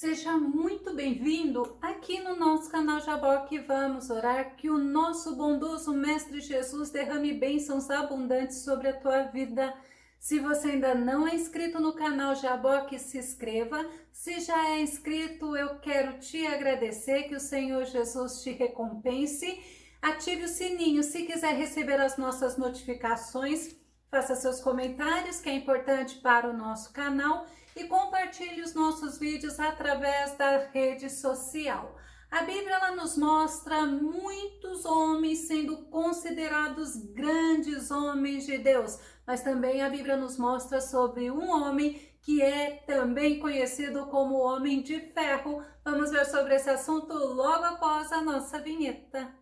Seja muito bem-vindo aqui no nosso canal Jaboque. Vamos orar que o nosso bondoso Mestre Jesus derrame bênçãos abundantes sobre a tua vida. Se você ainda não é inscrito no canal Jaboque, se inscreva. Se já é inscrito, eu quero te agradecer, que o Senhor Jesus te recompense. Ative o sininho se quiser receber as nossas notificações. Faça seus comentários, que é importante para o nosso canal, e compartilhe os nossos vídeos através da rede social. A Bíblia ela nos mostra muitos homens sendo considerados grandes homens de Deus, mas também a Bíblia nos mostra sobre um homem que é também conhecido como Homem de Ferro. Vamos ver sobre esse assunto logo após a nossa vinheta.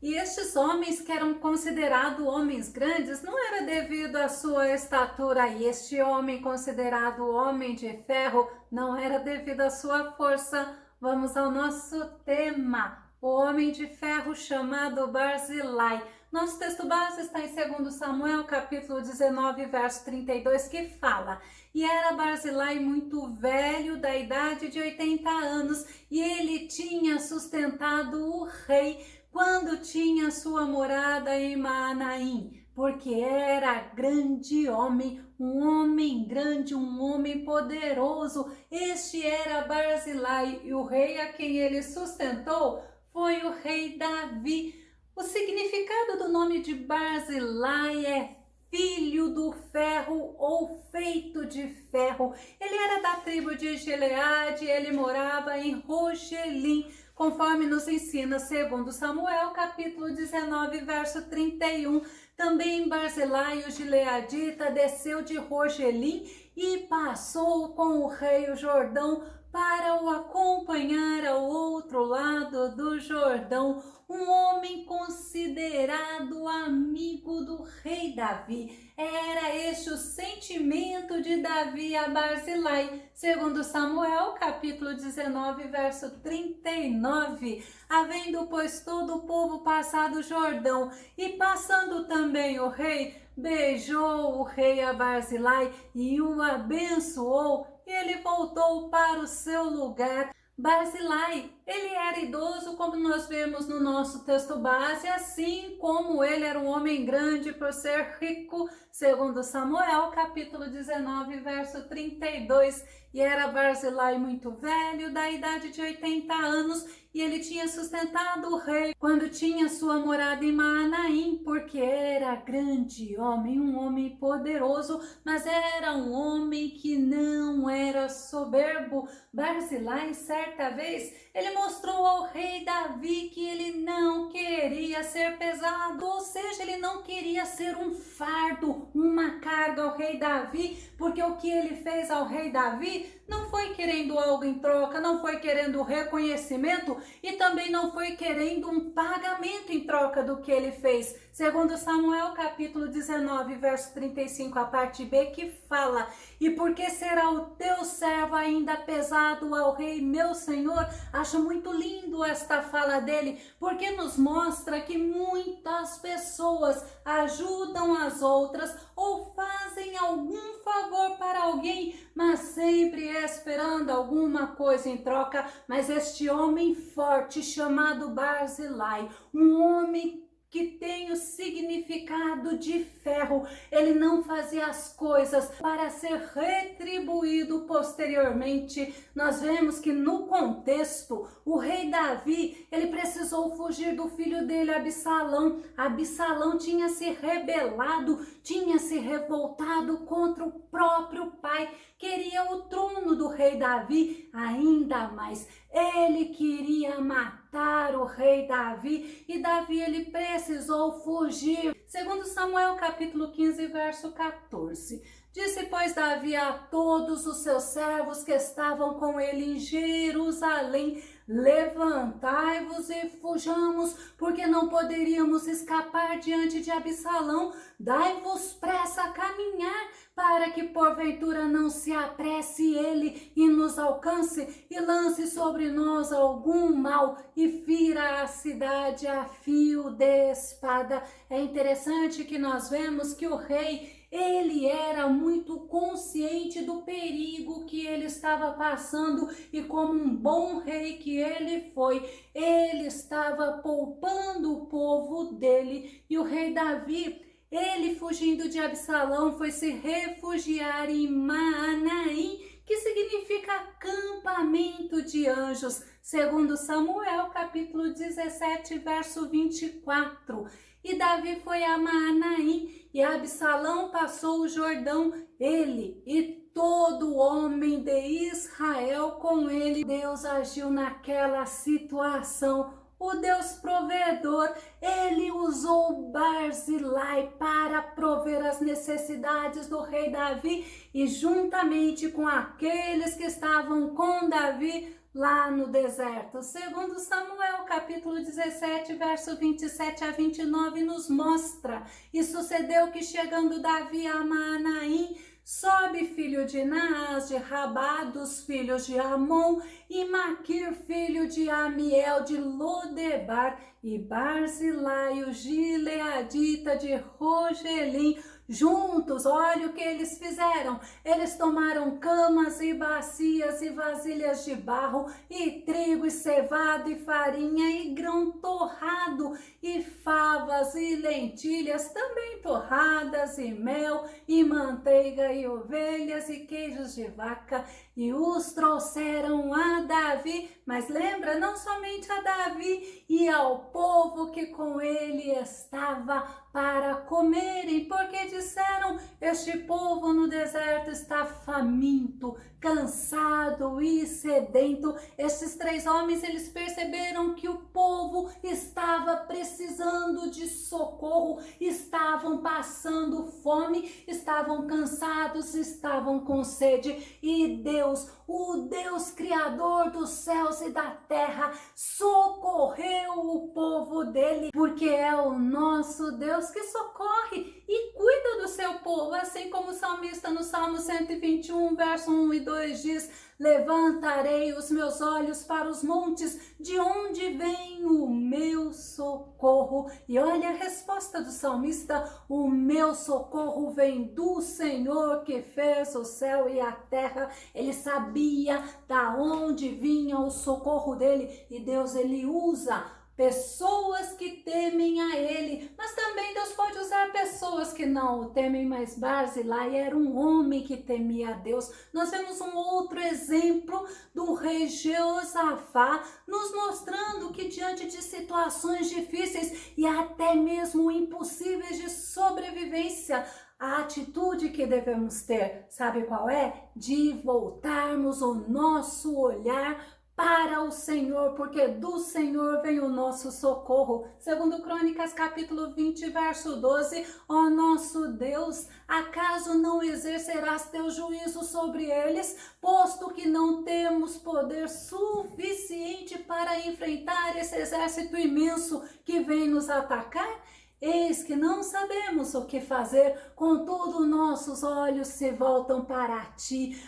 E estes homens que eram considerados homens grandes não era devido à sua estatura, e este homem considerado homem de ferro não era devido à sua força. Vamos ao nosso tema, o homem de ferro chamado Barzilai. Nosso texto base está em 2 Samuel, capítulo 19, verso 32, que fala: E era Barzilai muito velho, da idade de 80 anos, e ele tinha sustentado o rei quando tinha sua morada em Maanaim, porque era grande homem, um homem grande, um homem poderoso. Este era Barzilai, e o rei a quem ele sustentou foi o rei Davi. O significado do nome de Barzilai é filho do ferro ou feito de ferro. Ele era da tribo de Gileade, ele morava em Rogelim, conforme nos ensina 2 Samuel, capítulo 19, verso 31. Também Barzilai, o gileadita, desceu de Rogelim e passou com o rei o Jordão para o acompanhar ao outro lado do Jordão. Um homem considerado amigo do rei Davi. Era este o sentimento de Davi a Barzilai. 2 Samuel, capítulo 19, verso 39. Havendo, pois, todo o povo passado o Jordão, e passando também o rei, beijou o rei a Barzilai e o abençoou. Ele voltou para o seu lugar. Barzilai, ele era idoso, como nós vemos no nosso texto base, assim como ele era um homem grande por ser rico, 2 Samuel, capítulo 19, verso 32. E era Barzilai muito velho, da idade de 80 anos, e ele tinha sustentado o rei quando tinha sua morada em Maanaim, porque era grande homem, um homem poderoso, mas era um homem que não era soberbo. Barzilai, certa vez, ele mostrou ao rei Davi que ele não queria ser pesado, ou seja, ele não queria ser um fardo, uma carga ao rei Davi, porque o que ele fez ao rei Davi não foi querendo algo em troca, não foi querendo reconhecimento e também não foi querendo um pagamento em troca do que ele fez. 2 Samuel, capítulo 19, verso 35, a parte B, que fala: E porque será o teu servo ainda pesado ao rei meu senhor? Acho muito lindo esta fala dele, porque nos mostra que muitas pessoas ajudam as outras ou fazem algum favor para alguém, mas sempre esperando alguma coisa em troca. Mas este homem forte chamado Barzilai, um homem que tem o significado de ferro, ele não fazia as coisas para ser retribuído posteriormente. Nós vemos que no contexto, o rei Davi, ele precisou fugir do filho dele, Absalão. Absalão tinha se rebelado, tinha se revoltado contra o próprio pai, queria o trono do rei Davi, ainda mais, ele queria matar o rei Davi, e Davi ele precisou fugir. 2 Samuel, capítulo 15, verso 14. Disse, pois, Davi a todos os seus servos que estavam com ele em Jerusalém: levantai-vos e fujamos, porque não poderíamos escapar diante de Absalão. Dai-vos pressa a caminhar, para que porventura não se apresse ele e nos alcance, e lance sobre nós algum mal, e fira a cidade a fio de espada. É interessante que nós vemos que o rei, ele era muito consciente do perigo que ele estava passando, e como um bom rei que ele foi, ele estava poupando o povo dele. E o rei Davi, ele, fugindo de Absalão, foi se refugiar em Maanaim, que significa acampamento de anjos, segundo Samuel, capítulo 17, verso 24. E Davi foi a Maanaim, e Absalão passou o Jordão, ele e todo homem de Israel com ele. Deus agiu naquela situação. O Deus provedor, ele usou Barzilai para prover as necessidades do rei Davi, e juntamente com aqueles que estavam com Davi lá no deserto. Segundo Samuel, capítulo 17, verso 27 a 29, nos mostra: e sucedeu que, chegando Davi a Maanaim, Sobe, filho de Naás, de Rabá, dos filhos de Amon, e Maquir, filho de Amiel, de Lodebar, e Barzilai, o gileadita de Rogelim, juntos. Olha o que eles fizeram. Eles tomaram camas e bacias e vasilhas de barro, e trigo e cevado e farinha e grão torrado, e favas e lentilhas também torradas, e mel e manteiga e ovelhas e queijos de vaca, e os trouxeram a Davi. Mas lembra, não somente a Davi, e ao povo que com ele estava, para comerem, porque disseram: este povo no deserto está faminto, cansado e sedento. Esses três homens, eles perceberam que o povo estava precisando de socorro, estavam passando fome, estavam cansados, estavam com sede, e Deus, o Deus criador dos céus e da terra, socorreu o povo dele, porque é o nosso Deus que socorre e cuida do seu povo, assim como o salmista no Salmo 121, verso 1 e 2 diz: levantarei os meus olhos para os montes, de onde vem o meu socorro. E olha a resposta do salmista: o meu socorro vem do Senhor que fez o céu e a terra. Ele sabia da onde vinha o socorro dele, e Deus, ele usa pessoas que temem a ele, mas também Deus pode usar pessoas que não o temem. Mas Barzilai era um homem que temia a Deus. Nós vemos um outro exemplo do rei Jeosafá, nos mostrando que diante de situações difíceis e até mesmo impossíveis de sobrevivência, a atitude que devemos ter, sabe qual é? De voltarmos o nosso olhar para o Senhor, porque do Senhor vem o nosso socorro. Segundo Crônicas, capítulo 20, verso 12, ó nosso Deus, acaso não exercerás teu juízo sobre eles, posto que não temos poder suficiente para enfrentar esse exército imenso que vem nos atacar? Eis que não sabemos o que fazer, contudo nossos olhos se voltam para ti.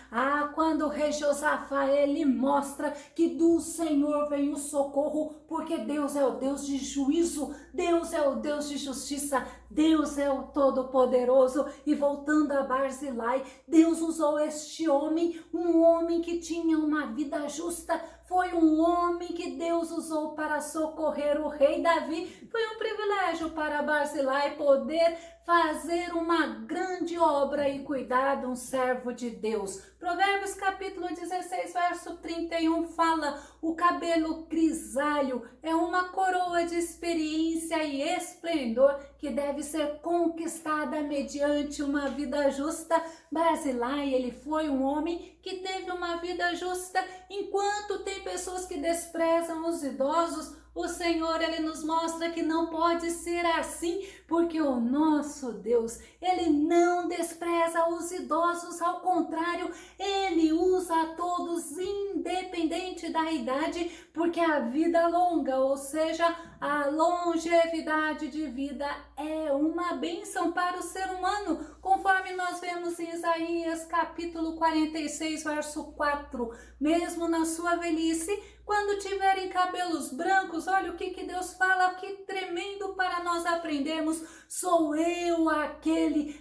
Quando o rei Josafá, ele mostra que do Senhor vem o socorro, porque Deus é o Deus de juízo, Deus é o Deus de justiça, Deus é o Todo-Poderoso. E voltando a Barzilai, Deus usou este homem, um homem que tinha uma vida justa. Foi um homem que Deus usou para socorrer o rei Davi. Foi um privilégio para Barzilai poder fazer uma grande obra e cuidar de um servo de Deus. Provérbios capítulo 16, verso 31 fala: o cabelo grisalho é uma coroa de experiência e esplendor que deve ser conquistada mediante uma vida justa. Barzilai, ele foi um homem que teve uma vida justa. Enquanto tem pessoas que desprezam os idosos, O Senhor, Ele nos mostra que não pode ser assim, porque o nosso Deus, Ele não despreza os idosos, ao contrário, Ele usa a todos independente da idade, porque a vida longa, ou seja, a longevidade de vida é uma bênção para o ser humano, conforme nós vemos em Isaías capítulo 46, verso 4. Mesmo na sua velhice, quando tiverem cabelos brancos, olha o que Deus fala, que tremendo para nós aprendermos. Sou eu aquele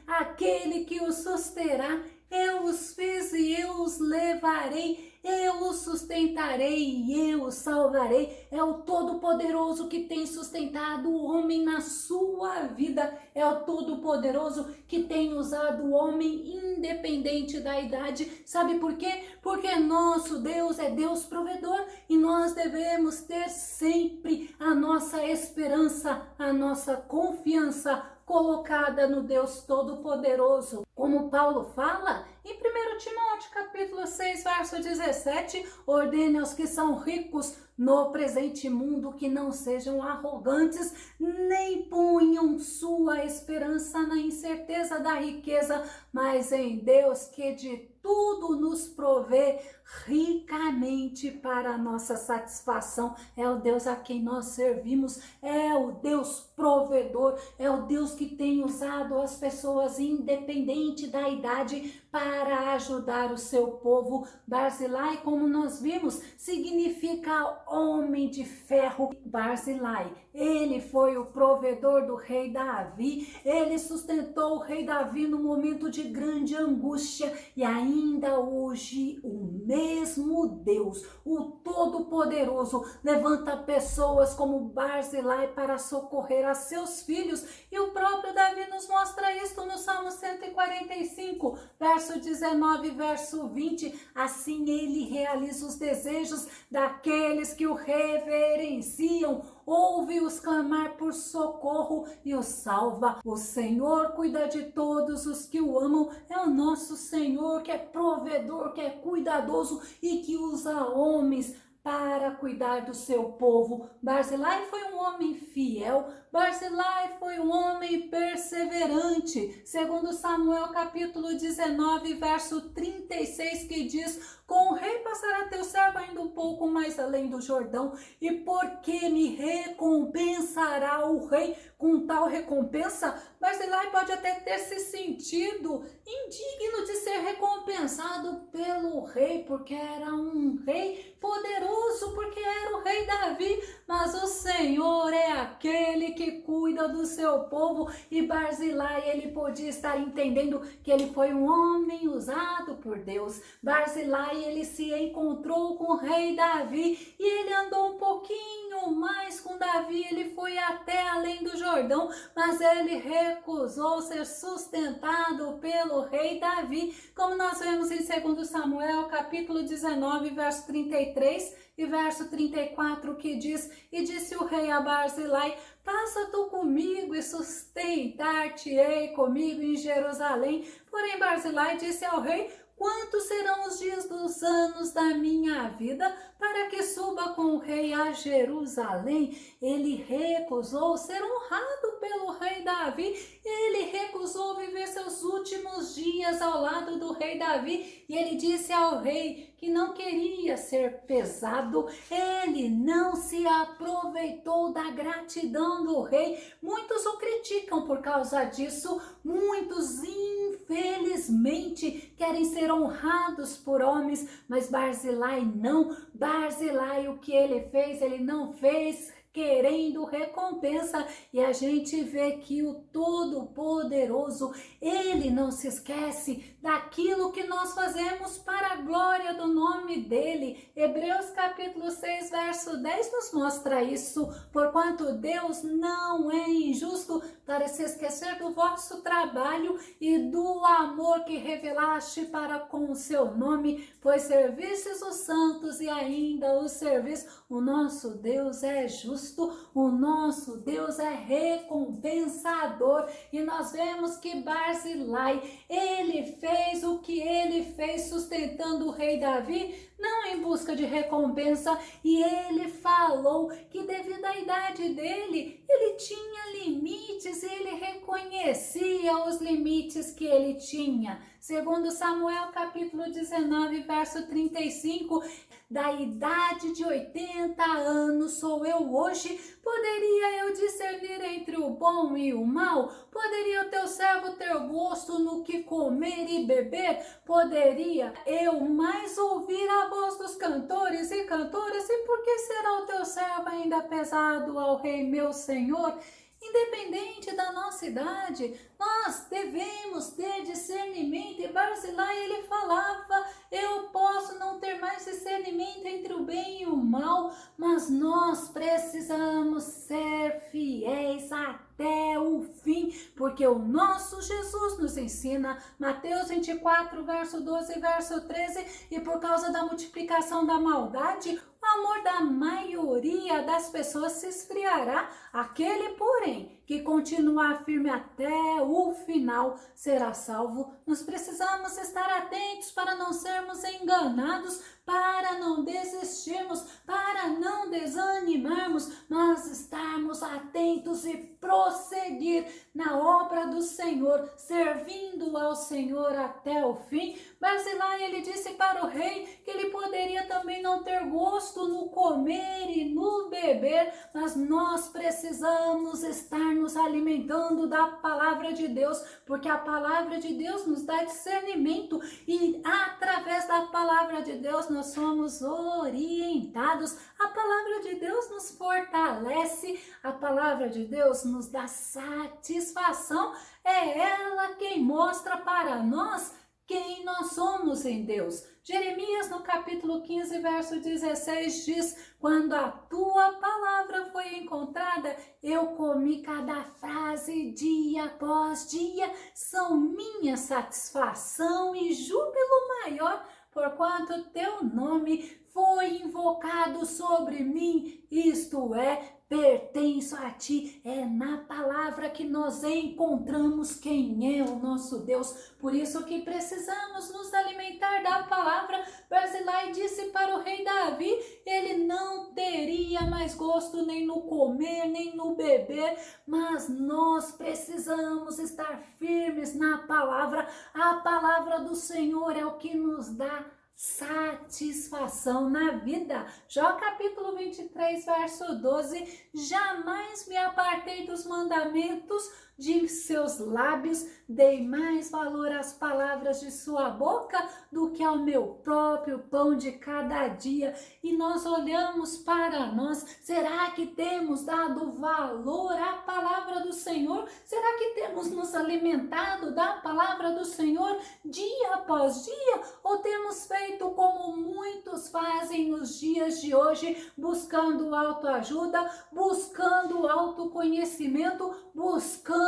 que os susterá. Eu os fiz e eu os levarei, eu os sustentarei e eu os salvarei. É o Todo-Poderoso que tem sustentado o homem na sua vida. É o Todo-Poderoso que tem usado o homem independente da idade. Sabe por quê? Porque nosso Deus é Deus provedor e nós devemos ter sempre a nossa esperança, a nossa confiança colocada no Deus Todo-Poderoso. Como Paulo fala em 1 Timóteo capítulo 6, verso 17, ordene aos que são ricos no presente mundo que não sejam arrogantes, nem ponham sua esperança na incerteza da riqueza, mas em Deus que de tudo nos provê ricamente para a nossa satisfação. É o Deus a quem nós servimos, é o Deus provedor, é o Deus que tem usado as pessoas independente da idade para ajudar o seu povo. Barzilai, como nós vimos, significa homem de ferro. Barzilai, ele foi o provedor do rei Davi, ele sustentou o rei Davi no momento de grande angústia e ainda hoje o mesmo Deus, o Todo-Poderoso, levanta pessoas como Barzilai para socorrer a seus filhos, e o próprio Davi nos mostra isso no Salmo 145, verso 19, verso 20, assim ele realiza os desejos daqueles que o reverenciam, ouve-os clamar por socorro e os salva. O Senhor cuida de todos os que o amam, é o nosso Senhor que é provedor, que é cuidadoso e que usa homens para cuidar do seu povo. Barzilai foi um homem fiel, Barzilai foi um homem perseverante, segundo Samuel capítulo 19, verso 36, que diz: com o rei passará teu servo ainda um pouco mais além do Jordão, e porque me recompensará o rei com tal recompensa? Barzilai pode até ter se sentido indigno de ser recompensado pelo rei, porque era um rei poderoso, porque era o rei Davi, mas o Senhor é aquele que cuida do seu povo, e Barzilai, ele podia estar entendendo que ele foi um homem usado por Deus. Barzilai, ele se encontrou com o rei Davi e ele andou um pouquinho mais com Davi, ele foi até além do Jordão, mas ele recusou ser sustentado pelo rei Davi, como nós vemos em 2 Samuel capítulo 19, verso 33 e verso 34, que diz: e disse o rei a Barzilai: passa tu comigo e sustentar-te-ei comigo em Jerusalém. Porém Barzilai disse ao rei: quantos serão os dias dos anos da minha vida para que suba com o rei a Jerusalém? Ele recusou ser honrado pelo rei Davi, ele recusou viver seus últimos dias ao lado do rei Davi, e ele disse ao rei que não queria ser pesado, ele não se aproveitou da gratidão do rei. Muitos o criticam por causa disso, muitos infelizmente querem ser honrados por homens, mas Barzilai não. Barzilai, o que ele fez, ele não fez querendo recompensa, e a gente vê que o Todo-Poderoso, ele não se esquece daquilo que nós fazemos para a glória do nome dele. Hebreus capítulo 6, verso 10 nos mostra isso: porquanto Deus não é injusto para se esquecer do vosso trabalho e do amor que revelaste para com o seu nome, pois servistes os santos e ainda os servis. O nosso Deus é justo. justo, o nosso Deus é recompensador. E nós vemos que Barzilai, ele fez o que ele fez sustentando o rei Davi, não em busca de recompensa, e ele falou que devido à idade dele, ele tinha limites e ele reconhecia os limites que ele tinha. Segundo Samuel capítulo 19, verso 35, da idade de 80 anos sou eu hoje, poderia eu discernir entre o bom e o mal? Poderia o teu servo ter gosto no que comer e beber? Poderia eu mais ouvir a voz dos cantores e cantoras? E por que será o teu servo ainda pesado ao rei meu senhor? Independente da nossa idade, nós devemos ter discernimento. E Barzilai, ele falava, eu posso não ter mais discernimento entre o bem e o mal, mas nós precisamos ser fiéis até o fim, porque o nosso Jesus nos ensina, Mateus 24, verso 12 e verso 13, e por causa da multiplicação da maldade, o amor da maioria das pessoas se esfriará. Aquele, porém, que continuar firme até o final será salvo. Nós precisamos estar atentos para não sermos enganados, para não desistirmos, para não desanimarmos, mas estarmos atentos e prosseguir na obra do Senhor, servindo ao Senhor até o fim. Barzilai, ele disse para o rei que ele poderia também não ter gosto no comer e no beber, mas nós precisamos estar nos alimentando da palavra de Deus, porque a palavra de Deus nos dá discernimento e através da palavra de Deus nós somos orientados. A palavra de Deus nos fortalece, a palavra de Deus nos dá satisfação, é ela quem mostra para nós quem nós somos em Deus. Jeremias, no capítulo 15, verso 16, diz: quando a tua palavra foi encontrada, eu comi cada frase dia após dia, são minha satisfação e júbilo maior, porquanto teu nome foi invocado sobre mim, isto é, pertenço a ti. É na palavra que nós encontramos quem é o nosso Deus. Por isso que precisamos nos alimentar da palavra. Barzilai disse para o rei Davi, ele não teria mais gosto nem no comer, nem no beber, mas nós precisamos estar firmes na palavra. A palavra do Senhor é o que nos dá satisfação na vida. Jó capítulo 23, verso 12, jamais me apartei dos mandamentos de seus lábios, dei mais valor às palavras de sua boca do que ao meu próprio pão de cada dia. E nós olhamos para nós, será que temos dado valor à palavra do Senhor? Será que temos nos alimentado da palavra do Senhor dia após dia? Ou temos feito como muitos fazem nos dias de hoje, buscando autoajuda, buscando autoconhecimento, buscando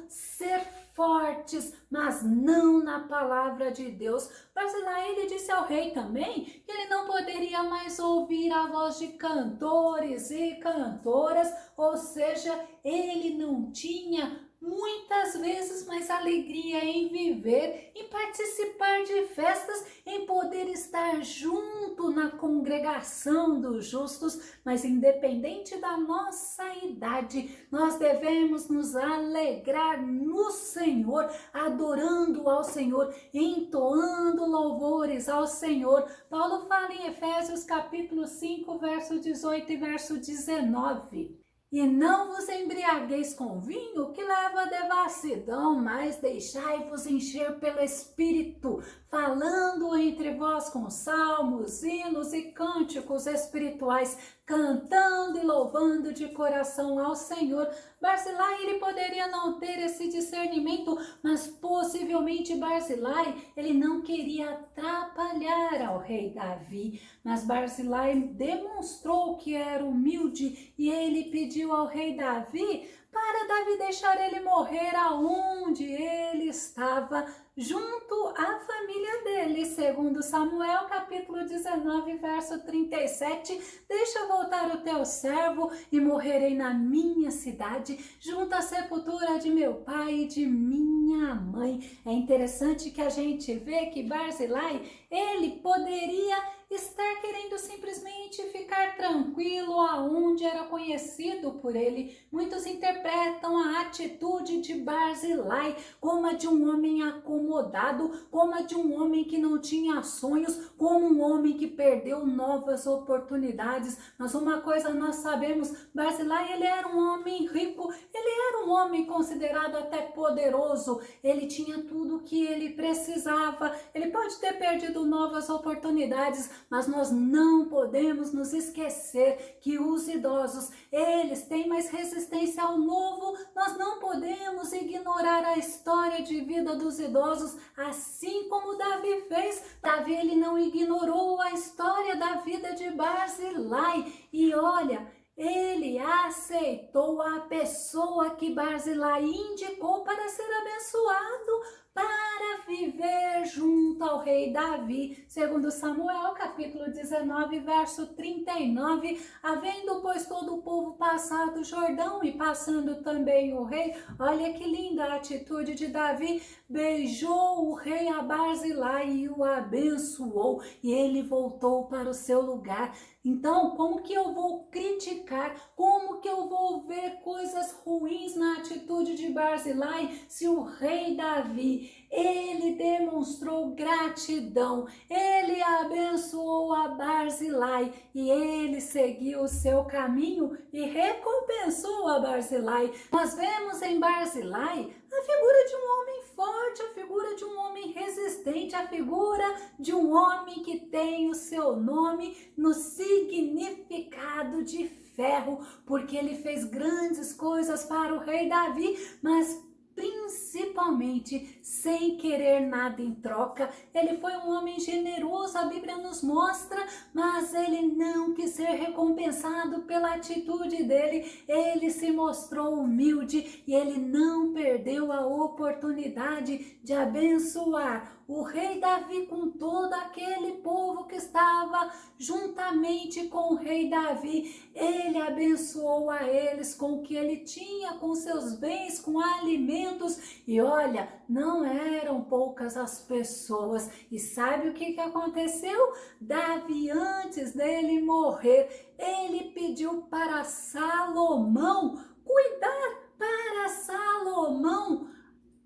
ser fortes, mas não na palavra de Deus. Barzilai, ele disse ao rei também que ele não poderia mais ouvir a voz de cantores e cantoras, ou seja, ele não tinha muitas vezes mais alegria em viver, em participar de festas, em poder estar junto na congregação dos justos, mas independente da nossa idade, nós devemos nos alegrar no Senhor, adorando ao Senhor, entoando louvores ao Senhor. Paulo fala em Efésios capítulo 5, verso 18 e verso 19. E não vos embriagueis com vinho, que leva à devassidão, mas deixai-vos encher pelo Espírito, falando entre vós com salmos, hinos e cânticos espirituais, cantando e louvando de coração ao Senhor. Barzilai, ele poderia não ter esse discernimento, mas possivelmente Barzilai, ele não queria atrapalhar ao rei Davi. Mas Barzilai demonstrou que era humilde e ele pediu ao rei Davi para para Davi deixar ele morrer aonde ele estava, junto à família dele. Segundo Samuel, capítulo 19, verso 37, deixa eu voltar o teu servo e morrerei na minha cidade, junto à sepultura de meu pai e de minha mãe. É interessante que a gente vê que Barzilai, ele poderia estar querendo simplesmente ficar tranquilo aonde era conhecido por ele. Muitos interpretam a atitude de Barzilai como a de um homem acomodado, como a de um homem que não tinha sonhos, como um homem que perdeu novas oportunidades. Mas uma coisa nós sabemos, Barzilai, ele era um homem rico, ele era um homem considerado até poderoso, ele tinha tudo o que ele precisava. Ele pode ter perdido novas oportunidades, mas nós não podemos nos esquecer que os idosos, eles têm mais resistência ao novo. Nós não podemos ignorar a história de vida dos idosos, assim como Davi fez. Davi, ele não ignorou a história da vida de Barzilai. E olha, ele aceitou a pessoa que Barzilai indicou para ser abençoado, para viver junto ao rei Davi. Segundo Samuel, capítulo 19, verso 39, havendo, pois, todo o povo passado o Jordão e passando também o rei, olha que linda a atitude de Davi, beijou o rei a Barzilai e o abençoou, e ele voltou para o seu lugar. Então, como que eu vou criticar? Como que eu vou ver coisas ruins na atitude de Barzilai se o rei Davi, ele demonstrou gratidão, ele abençoou a Barzilai e ele seguiu o seu caminho e recompensou a Barzilai. Nós vemos em Barzilai a figura de um homem forte, a figura de um homem resistente, a figura de um homem que tem o seu nome no significado de ferro, porque ele fez grandes coisas para o rei Davi, mas principalmente sem querer nada em troca. Ele foi um homem generoso, a Bíblia nos mostra, mas ele não quis ser recompensado pela atitude dele. Ele se mostrou humilde e ele não perdeu a oportunidade de abençoar o rei Davi com todo aquele povo que estava juntamente com o rei Davi. Ele abençoou a eles com o que ele tinha, com seus bens, com alimentos. E olha, não eram poucas as pessoas. E sabe o que aconteceu? Davi, antes dele morrer, ele pediu para Salomão cuidar, para Salomão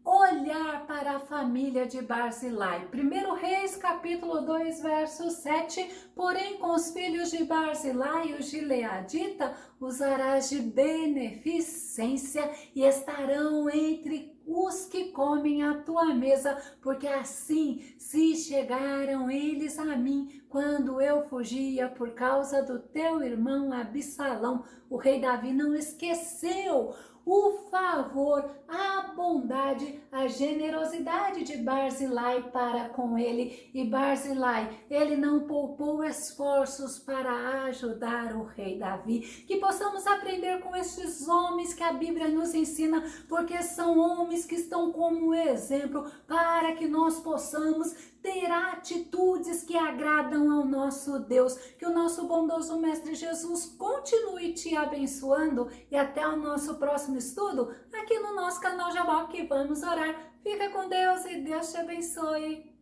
olhar para a família de Barzilai. 1 Reis, capítulo 2, verso 7. Porém, com os filhos de Barzilai, o gileadita, usarás de beneficência e estarão entre os que comem a tua mesa, porque assim se chegaram eles a mim quando eu fugia por causa do teu irmão Absalão. O rei Davi não esqueceu o favor, a bondade, a generosidade de Barzilai para com ele. E Barzilai, ele não poupou esforços para ajudar o rei Davi. Que possamos aprender com estes homens que a Bíblia nos ensina, porque são homens que estão como exemplo para que nós possamos ter atitudes que agradam ao nosso Deus. Que o nosso bondoso Mestre Jesus continue te abençoando e até o nosso próximo estudo aqui no nosso canal Jaboque. Vamos orar. Fica com Deus e Deus te abençoe.